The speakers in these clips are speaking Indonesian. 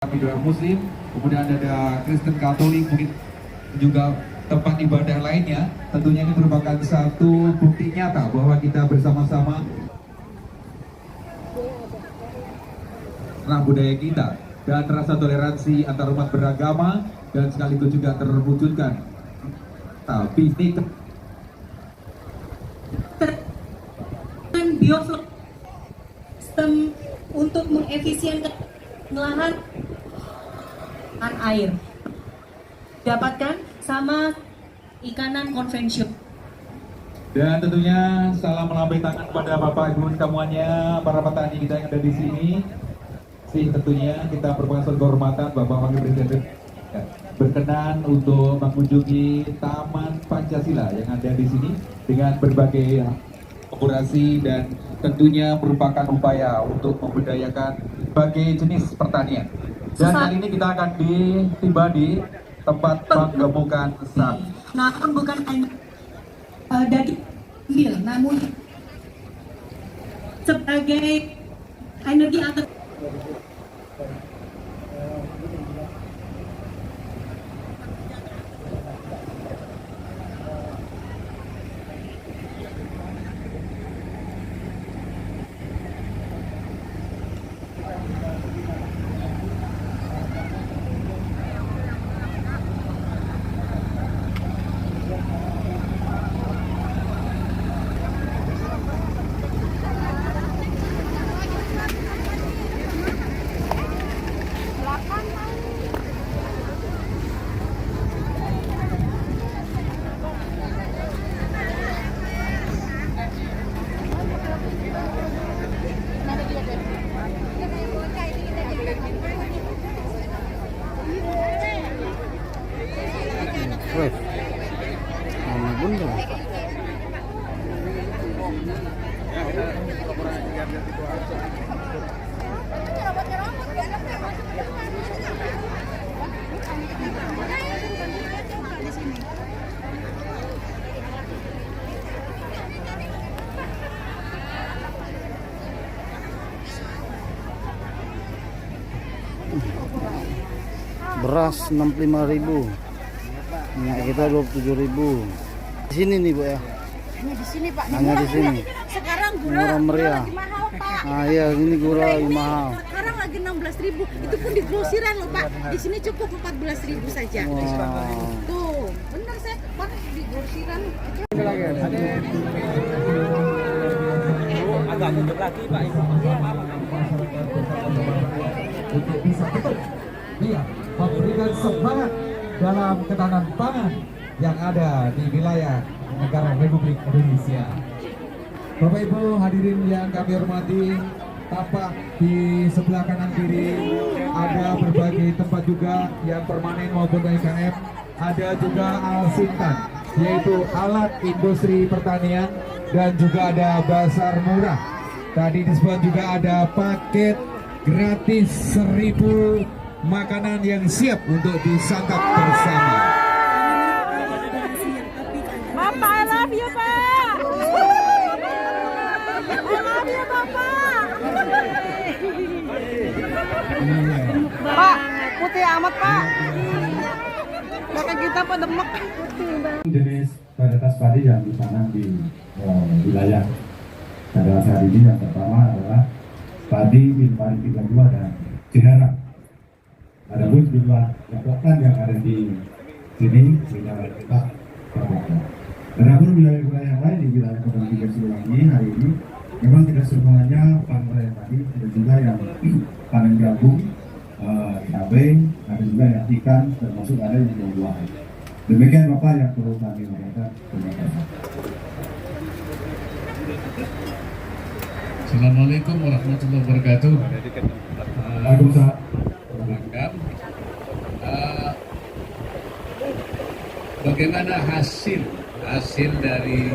Kami Muslim, kemudian ada Kristen Katolik, mungkin juga tempat ibadah lainnya. Tentunya ini merupakan satu bukti nyata bahwa kita bersama-sama budaya kita dan rasa toleransi antar umat beragama dan sekaligus juga terwujudkan. Tapi ini bioflow sistem untuk mengefisienkan lahan air dapatkan sama ikanan konvensional. Dan tentunya salam melambaikan tangan kepada Bapak Ibu semuanya, para petani kita yang ada di sini. Tentunya kita berpegang suatu kehormatan Bapak Wakil Presiden berkenan untuk mengunjungi Taman Pancasila yang ada di sini dengan berbagai kolaborasi dan tentunya merupakan upaya untuk membudayakan berbagai jenis pertanian. Dan kali ini kita akan tiba di tempat penggemukan sapi. Namun bukan daging mil, namun sebagai energi alternatif. Beras 65.000, minyak kita 27.000. Di sini nih Bu ya. Hanya di sini Pak. Hanya di sini. Sekarang Murah meriah. lagi mahal Pak. Ah iya, ini gula lagi mahal. Sekarang lagi 16.000. Itu pun di grosiran loh Pak. Di sini cukup 14.000 saja. Wow. Tuh, benar saya Pak di grosiran. Agak mundur lagi Pak. Untuk bisa tetap memberikan semangat dalam ketahanan pangan yang ada di wilayah negara Republik Indonesia. Bapak Ibu hadirin yang kami hormati, tampak di sebelah kanan kiri ada berbagai tempat juga yang permanen maupun UMKM. Ada juga Alsintan, yaitu alat industri pertanian, dan juga ada pasar murah. Tadi disebut juga ada paket gratis 1000 makanan yang siap untuk disantap bersama. Bapak, I love you Pak. I love you Bapak. Pak, putih amat Pak. Kakak kita pada demek. Jenis varietas padi yang ditanam di wilayah pada saat ini yang pertama adalah padi Wilpari 32 dan Ciherang. Adapun jumlah laporan yang ada di sini wilayah kita berbeda. Adapun wilayah-wilayah yang lain di wilayah Kota Tiga Siliwangi hari ini memang tidak semuanya panen raya padi, ada juga yang panen gabung, cabai, ada juga yang ikan, termasuk ada yang buah-buahan. Demikian Bapak yang perlu kami sampaikan. Terima kasih. Assalamualaikum warahmatullahi wabarakatuh. Waalaikumsalam. Bagaimana hasil dari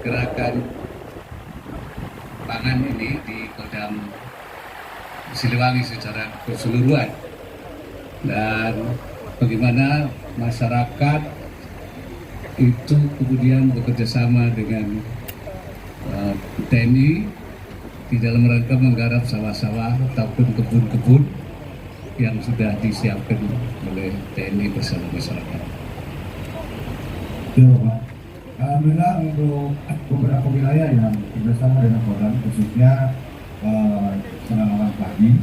gerakan pangan ini di Kodam Siliwangi secara keseluruhan, dan bagaimana masyarakat itu kemudian bekerjasama dengan TNI di dalam rangka menggarap sawah-sawah ataupun kebun-kebun yang sudah disiapkan oleh TNI bersama masyarakat. Ya, Pak. Alhamdulillah untuk beberapa wilayah yang bersama dengan Kodam, khususnya penanaman padi,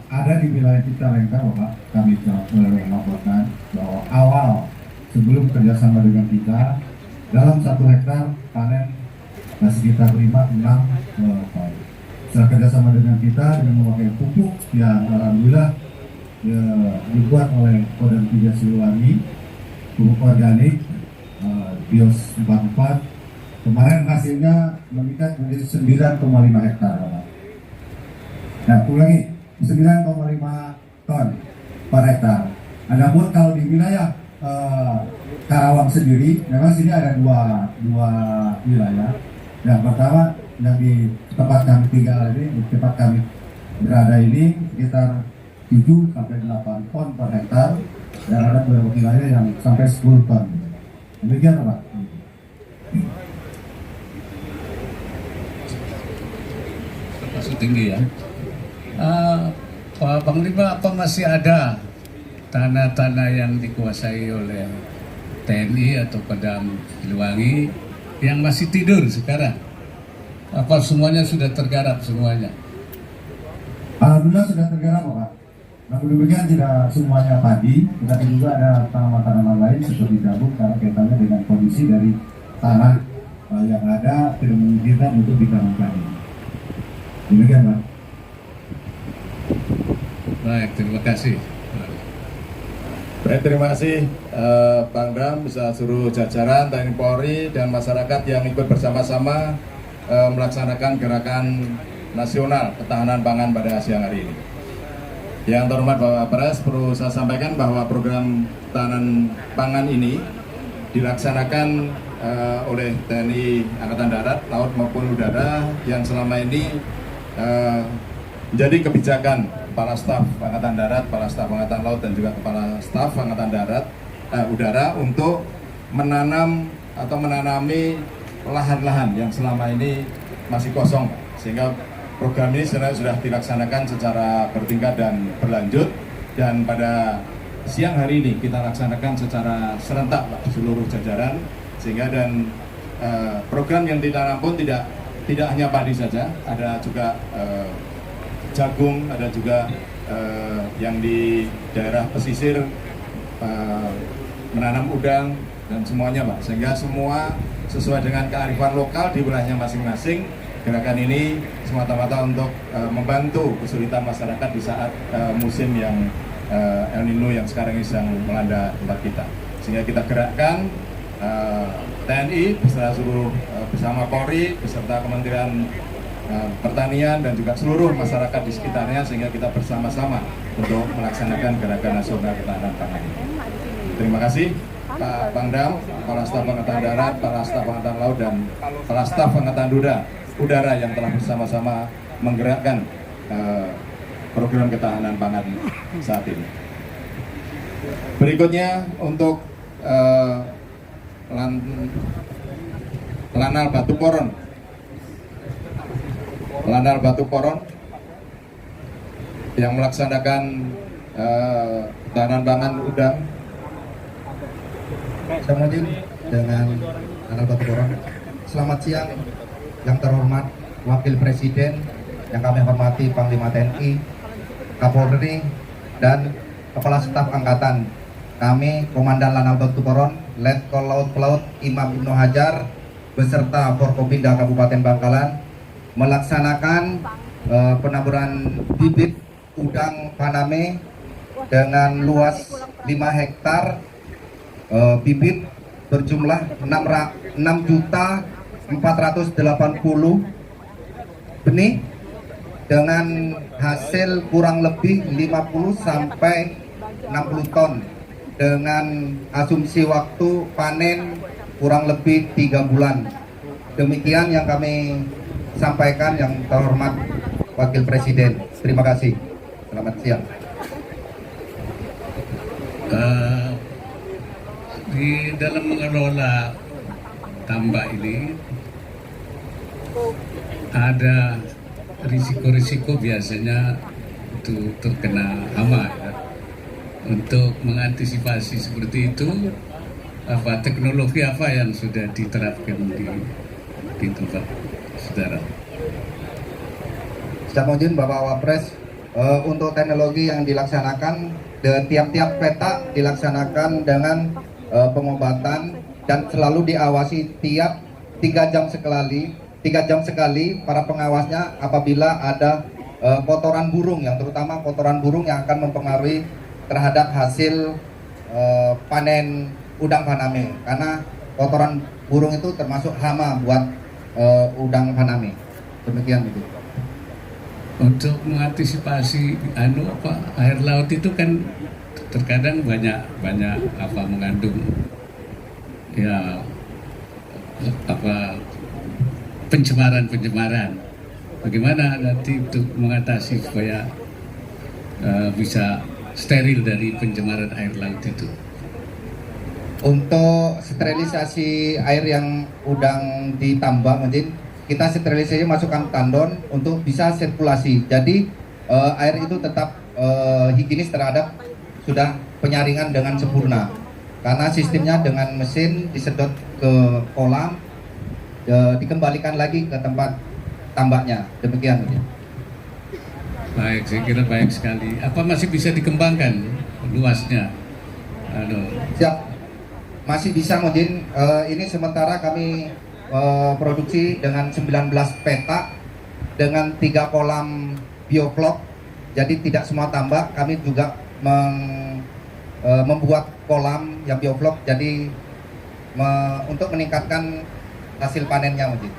ada di wilayah kita Lengkar, Bapak. Kami melaporkan bahwa awal sebelum kerjasama dengan kita, dalam 1 hektar panen sekitar 5-6 ton. Setelah kerjasama dengan kita dengan memakai pupuk yang alhamdulillah dibuat oleh Kodam 3 Siliwangi, pupuk organik Bios 44, kemarin hasilnya meningkat menjadi 9,5 hektar. Nah, ulangi, 9,5 ton per hektar. Adapun kalau di wilayah Karawang sendiri, memang sini ada dua wilayah. Yang pertama yang di tempat kami tinggal ini, di tempat kami berada ini sekitar 7-8 ton per hektar, dan ada beberapa wilayah yang sampai 10 ton. Demikian, Pak. Masih tinggi ya. Pak Panglima, apa masih ada tanah-tanah yang dikuasai oleh TNI atau Kodam Siliwangi yang masih tidur sekarang? Apa semuanya sudah tergarap semuanya? Alhamdulillah sudah tergarap, Pak. Namun demikian tidak semuanya padi, tetapi juga ada tanaman-tanaman lain seperti jagung karena kaitannya dengan kondisi dari tanah yang ada tidak memungkinkan untuk ditanam padi. Demikian, Pak. Baik, terima kasih. Baik, terima kasih Pangdam, bisa seluruh jajaran TNI Polri dan masyarakat yang ikut bersama-sama melaksanakan gerakan nasional ketahanan pangan pada siang hari ini. Yang terhormat Bapak Pres, perlu saya sampaikan bahwa program ketahanan pangan ini dilaksanakan oleh TNI Angkatan Darat, Laut maupun Udara yang selama ini menjadi kebijakan Kepala Staf Angkatan Darat, Kepala Staf Angkatan Laut dan juga Kepala Staf Angkatan Darat Udara untuk menanam atau menanami lahan-lahan yang selama ini masih kosong, sehingga program ini sebenarnya sudah dilaksanakan secara bertingkat dan berlanjut, dan pada siang hari ini kita laksanakan secara serentak di seluruh jajaran, sehingga dan program yang ditanam pun tidak hanya padi saja, ada juga jagung, ada juga yang di daerah pesisir menanam udang dan semuanya, Pak, sehingga semua sesuai dengan kearifan lokal di wilayahnya masing-masing. Gerakan ini semata-mata untuk membantu kesulitan masyarakat di saat musim yang El Nino yang sekarang ini sedang melanda tempat kita, sehingga kita gerakkan TNI beserta seluruh bersama Polri beserta Kementerian Pertanian dan juga seluruh masyarakat di sekitarnya, sehingga kita bersama-sama untuk melaksanakan gerakan nasional ketahanan pangan. Terima kasih Pak Pangdam, Kepala Staf Angkatan Darat, Kepala Staf Angkatan Laut dan Kepala Staf Angkatan Udara yang telah bersama-sama menggerakkan program ketahanan pangan saat ini. Berikutnya untuk Lanal Batu Poron. Lanal Batu Poron yang melaksanakan ketahanan pangan udang. Saya mau dengan Lanal Batu Poron. Selamat siang yang terhormat Wakil Presiden, yang kami hormati Panglima TNI, Kapolri, dan Kepala Staf Angkatan. Kami Komandan Lanal Batu Poron, Letkol Laut Pelaut Imam Ibnu Hajar, beserta Forkopimda Kabupaten Bangkalan melaksanakan penaburan bibit udang Paname dengan luas 5 hektar, bibit berjumlah 6.480 benih dengan hasil kurang lebih 50 sampai 60 ton dengan asumsi waktu panen kurang lebih 3 bulan. Demikian yang kami sampaikan yang terhormat Wakil Presiden. Terima kasih. Selamat siang. Di dalam mengelola tambak ini ada risiko-risiko biasanya itu terkena hama ya. Untuk mengantisipasi seperti itu, teknologi apa yang sudah diterapkan di tempat saudara? Saya mohon Bapak Wapres, untuk teknologi yang dilaksanakan, tiap-tiap peta dilaksanakan dengan pengobatan dan selalu diawasi tiap 3 jam sekali para pengawasnya apabila ada kotoran burung, yang terutama kotoran burung yang akan mempengaruhi terhadap hasil panen udang faname, karena kotoran burung itu termasuk hama buat udang faname. Demikian itu. Untuk mengantisipasi air laut itu kan terkadang banyak mengandung ya pencemaran. Bagaimana nanti untuk mengatasi supaya bisa steril dari pencemaran air laut itu? Untuk sterilisasi air yang udang ditambak, mungkin kita sterilisasi masukkan tandon untuk bisa sirkulasi. Jadi air itu tetap higienis terhadap sudah penyaringan dengan sempurna. Karena sistemnya dengan mesin disedot ke kolam, dikembalikan lagi ke tempat tambaknya. Demikian. Baik, saya kira baik sekali. Apa masih bisa dikembangkan luasnya? Siap, masih bisa, Mudin. Ini sementara kami produksi dengan 19 peta dengan 3 kolam bioflok. Jadi tidak semua tambak, kami juga membuat kolam yang bioflok. Jadi untuk meningkatkan hasil panennya, Mudin.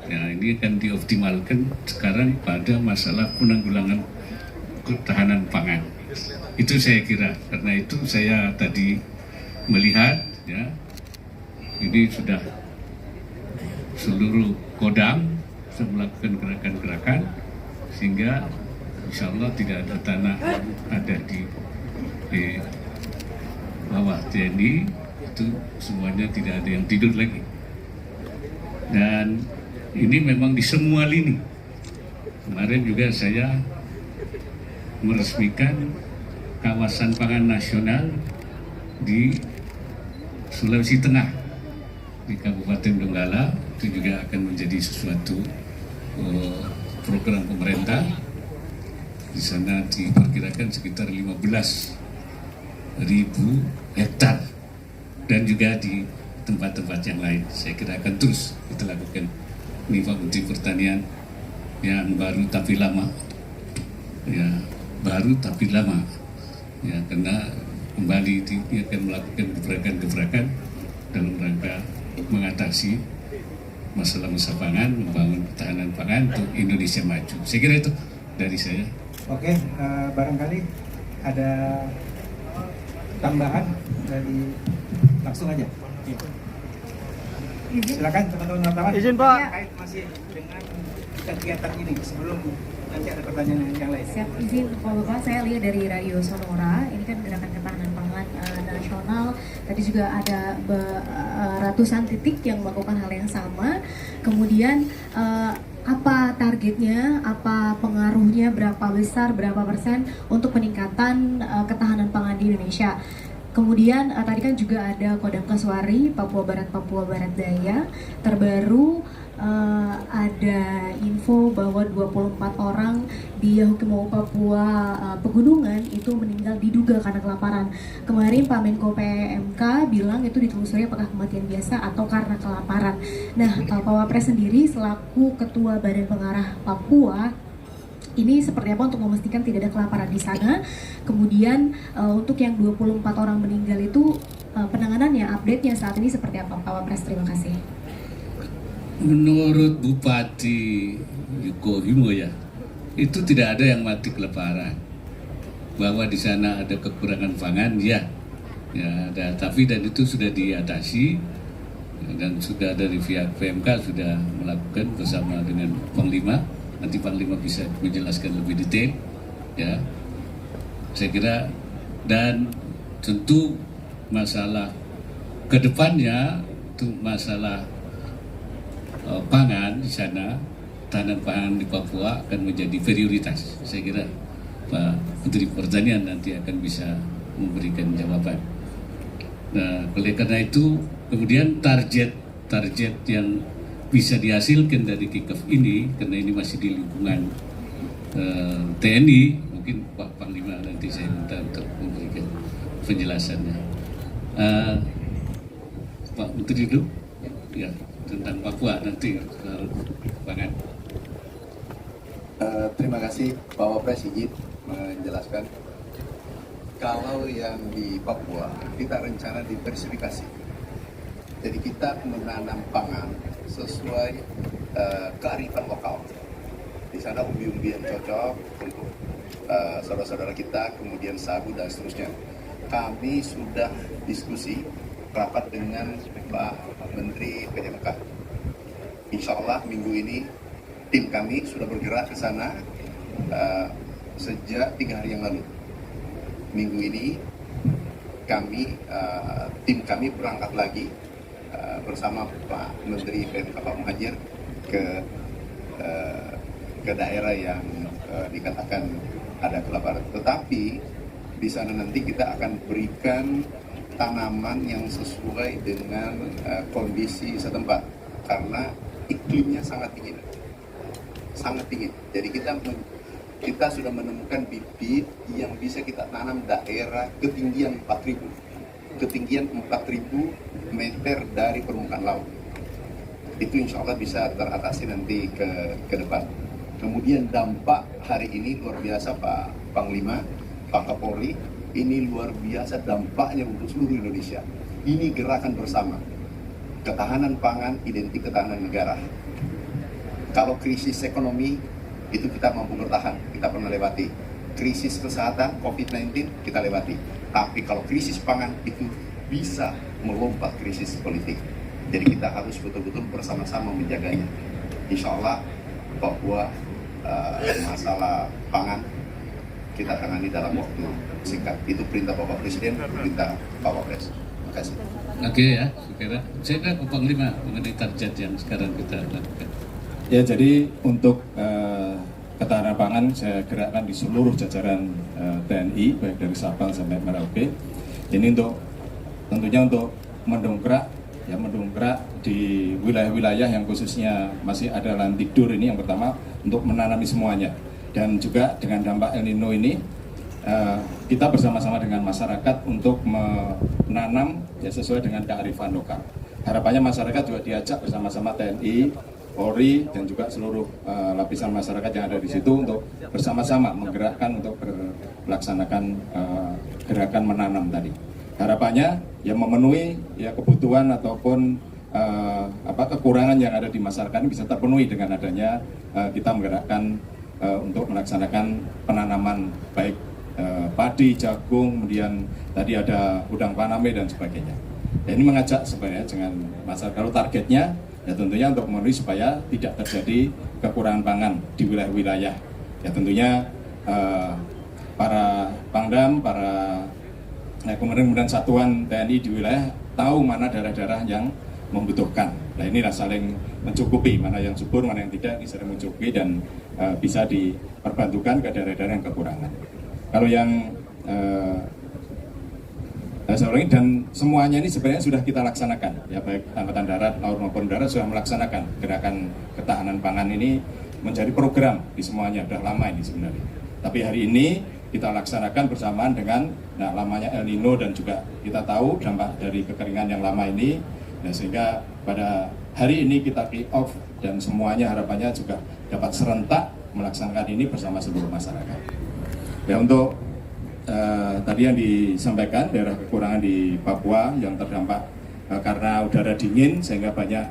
Ya, ini akan dioptimalkan sekarang pada masalah penanggulangan ketahanan pangan. Itu saya kira, karena itu saya tadi melihat ya, ini sudah seluruh Kodam sudah melakukan gerakan-gerakan sehingga insya Allah tidak ada tanah ada di bawah TNI, itu semuanya tidak ada yang tidur lagi. Dan ini memang di semua lini. Kemarin juga saya meresmikan kawasan pangan nasional di Sulawesi Tengah, di Kabupaten Donggala. Itu juga akan menjadi sesuatu program pemerintah. Di sana diperkirakan sekitar 15.000 hektar, dan juga di tempat-tempat yang lain. Saya kira akan terus kita lakukan. Ini Pak Menteri Pertanian yang baru tapi lama, ya baru tapi lama, ya karena kembali dia akan melakukan gebrakan-gebrakan dalam rangka mengatasi masalah pangan, membangun ketahanan pangan untuk Indonesia maju. Saya kira itu dari saya. Oke, barangkali ada tambahan dari langsung aja. Silakan teman-teman wartawan. Izin Pak. Terkait masih dengan kegiatan ini sebelum nanti ada pertanyaan yang lain. Siap, izin Pak Bapak, saya lihat dari Radio Sonora, ini kan gerakan ketahanan pangan nasional. Tadi juga ada ratusan titik yang melakukan hal yang sama. Kemudian apa targetnya, apa pengaruhnya, berapa besar, berapa persen untuk peningkatan ketahanan pangan di Indonesia. Kemudian tadi kan juga ada Kodam Kasuari, Papua Barat Daya. Terbaru ada info bahwa 24 orang di Yahukimu Papua Pegunungan itu meninggal diduga karena kelaparan. Kemarin Pak Menko PMK bilang itu ditelusuri apakah kematian biasa atau karena kelaparan. Nah, Pak Wapres sendiri selaku Ketua Badan Pengarah Papua, ini seperti apa untuk memastikan tidak ada kelaparan di sana? Kemudian untuk yang 24 orang meninggal itu penanganannya, update-nya saat ini seperti apa, Pak Wapres? Terima kasih. Menurut Bupati Yukohimo ya, itu tidak ada yang mati kelaparan. Bahwa di sana ada kekurangan pangan, ya ada, tapi dan itu sudah diatasi dan sudah dari pihak PMK sudah melakukan bersama dengan Panglima. Nanti Panglima bisa menjelaskan lebih detail, ya. Saya kira, dan tentu masalah kedepannya itu masalah pangan di sana, tahanan pangan di Papua akan menjadi prioritas. Saya kira Pak Menteri Pertanian nanti akan bisa memberikan jawaban. Nah, oleh karena itu kemudian target yang bisa dihasilkan dari kick-off ini, karena ini masih di lingkungan TNI, mungkin Pak Panglima nanti saya minta untuk memberikan penjelasannya. Pak Menteri dulu, ya, tentang Papua nanti soal pangan. Terima kasih Pak Wapres izin menjelaskan. Kalau yang di Papua kita rencana diversifikasi. Jadi kita menanam pangan sesuai kearifan lokal. Di sana umbi-umbi yang cocok untuk saudara-saudara kita, kemudian sagu dan seterusnya. Kami sudah diskusi rapat dengan Pak Menteri PMK. Insya Allah minggu ini tim kami sudah bergerak ke sana sejak 3 hari yang lalu. Minggu ini tim kami berangkat lagi bersama Pak Menteri PMK Pak Muhajir ke daerah yang dikatakan ada kelaparan. Tetapi di sana nanti kita akan berikan tanaman yang sesuai dengan kondisi setempat karena iklimnya sangat dingin. Jadi kita sudah menemukan bibit yang bisa kita tanam daerah ketinggian 4.000 meter dari permukaan laut. Itu insya Allah bisa teratasi nanti ke depan. Kemudian dampak hari ini luar biasa Pak Panglima, Pak Kapolri, ini luar biasa dampaknya untuk seluruh Indonesia. Ini gerakan bersama. Ketahanan pangan identik ketahanan negara. Kalau krisis ekonomi, itu kita mampu bertahan, kita pernah lewati. Krisis kesehatan, COVID-19, kita lewati. Tapi kalau krisis pangan, itu bisa melompat krisis politik. Jadi kita harus betul-betul bersama-sama menjaganya. Insya Allah, Papua, masalah pangan, kita tangani dalam waktu singkat. Itu perintah Bapak Presiden, perintah Pak Wapres. Terima kasih. Oke ya, saya kira Pak Panglima mengenai target yang sekarang kita lakukan. Ya, jadi untuk ketahanan pangan saya gerakkan di seluruh jajaran TNI, baik dari Sabang sampai Merauke. Ini tentunya untuk mendongkrak di wilayah-wilayah yang khususnya masih ada lahan tidur ini. Yang pertama untuk menanami semuanya, dan juga dengan dampak El Nino ini kita bersama-sama dengan masyarakat untuk menanam ya sesuai dengan kearifan lokal. Harapannya masyarakat juga diajak bersama-sama TNI, Polri, dan juga seluruh lapisan masyarakat yang ada di situ untuk bersama-sama menggerakkan untuk melaksanakan gerakan menanam tadi. Harapannya yang memenuhi ya kebutuhan ataupun kekurangan yang ada di masyarakat ini bisa terpenuhi dengan adanya kita menggerakkan untuk melaksanakan penanaman baik padi, jagung, kemudian tadi ada udang paname dan sebagainya. Dan ini mengajak sebenarnya dengan masyarakat. Kalau targetnya ya tentunya untuk memenuhi supaya tidak terjadi kekurangan pangan di wilayah-wilayah. Ya tentunya para Pangdam, para kemudian satuan TNI di wilayah tahu mana daerah-daerah yang membutuhkan. Nah inilah saling mencukupi, mana yang subur, mana yang tidak, ini saling mencukupi dan bisa diperbantukan ke daerah-daerah yang kekurangan. Kalau yang dan semuanya ini sebenarnya sudah kita laksanakan, ya baik Angkatan Darat, Laut maupun Darat sudah melaksanakan gerakan ketahanan pangan ini menjadi program di semuanya, sudah lama ini sebenarnya. Tapi hari ini kita laksanakan bersamaan dengan lamanya El Nino dan juga kita tahu dampak dari kekeringan yang lama ini, dan sehingga pada hari ini kita kick off dan semuanya harapannya juga dapat serentak melaksanakan ini bersama seluruh masyarakat. Ya untuk tadi yang disampaikan daerah kekurangan di Papua yang terdampak karena udara dingin sehingga banyak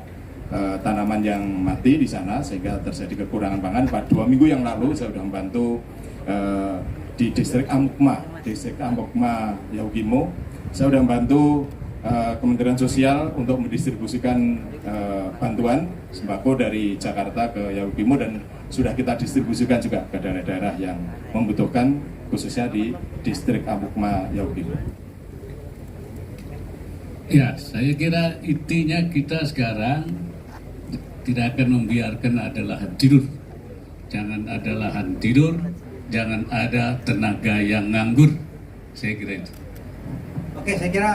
tanaman yang mati di sana sehingga terjadi kekurangan pangan. Pada 2 minggu yang lalu saya sudah membantu di distrik Amokma Yaukimo. Saya sudah membantu Kementerian Sosial untuk mendistribusikan bantuan sembako dari Jakarta ke Yaukimo dan sudah kita distribusikan juga ke daerah-daerah yang membutuhkan, khususnya di distrik Amokma Yaukimo. Ya, saya kira intinya kita sekarang tidak akan membiarkan ada lahan tidur. Jangan ada lahan tidur, jangan ada tenaga yang nganggur. Saya kira itu. Oke, saya kira